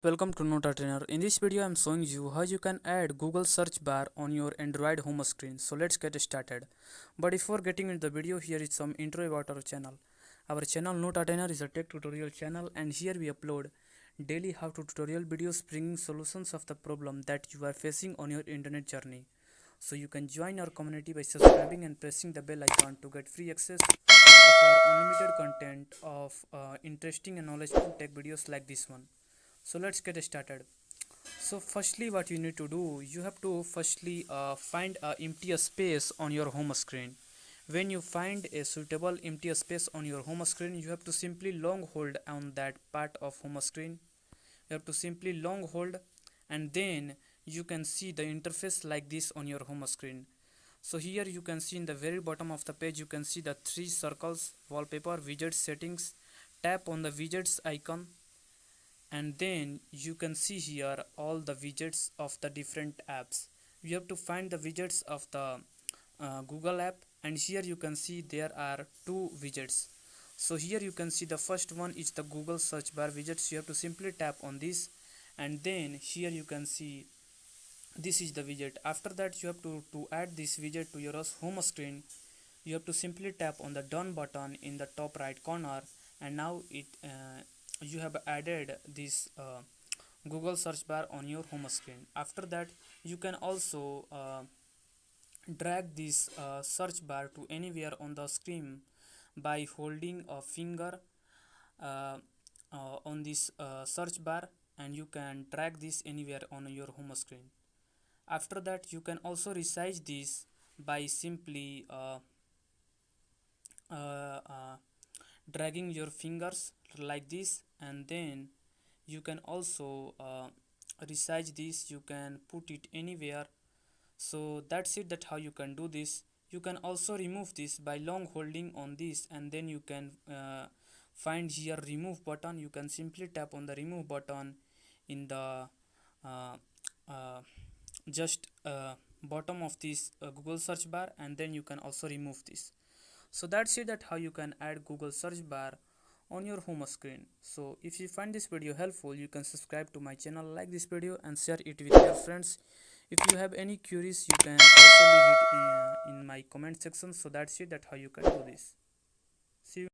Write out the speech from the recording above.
Welcome to Noteartener. In this video I am showing you how you can add Google search bar on your Android home screen. So let's get started. But before getting into the video, here is some intro about our channel. Our channel Noteartener is a tech tutorial channel, and here we upload daily how-to tutorial videos bringing solutions of the problem that you are facing on your internet journey. So you can join our community by subscribing and pressing the bell icon to get free access of our unlimited content of interesting and knowledgeable tech videos like this one. So let's get started. So firstly, what you need to do, you have to firstly find a empty space on your home screen. When you find a suitable empty space on your home screen, you have to simply long hold on that part of home screen. You have to simply long hold, and then you can see the interface like this on your home screen. So here you can see in the very bottom of the page, you can see the three circles: wallpaper, widgets, settings. Tap on the widgets icon, and then you can see here all the widgets of the different apps. You have to find the widgets of the Google app, and here you can see there are two widgets. So here you can see the first one is the Google search bar widgets. You have to simply tap on this, and then here you can see this is the widget. After that, you have to add this widget to your home screen. You have to simply tap on the done button in the top right corner, and now you have added this Google search bar on your home screen. After that, you can also drag this search bar to anywhere on the screen by holding a finger uh, on this search bar, and you can drag this anywhere on your home screen. After that, you can also resize this by simply uh, uh, dragging your fingers like this, and then you can also resize this. You can put it anywhere. So that's it, that how you can do this. You can also remove this by long holding on this, and then you can find here remove button. You can simply tap on the remove button in the uh, uh, just bottom of this Google search bar, and then you can also remove this. So that's it, that how you can add Google search bar on your home screen. So if you find this video helpful, you can subscribe to my channel, like this video, and share it with your friends. If you have any queries, you can also leave it in my comment section. So that's it, that how you can do this.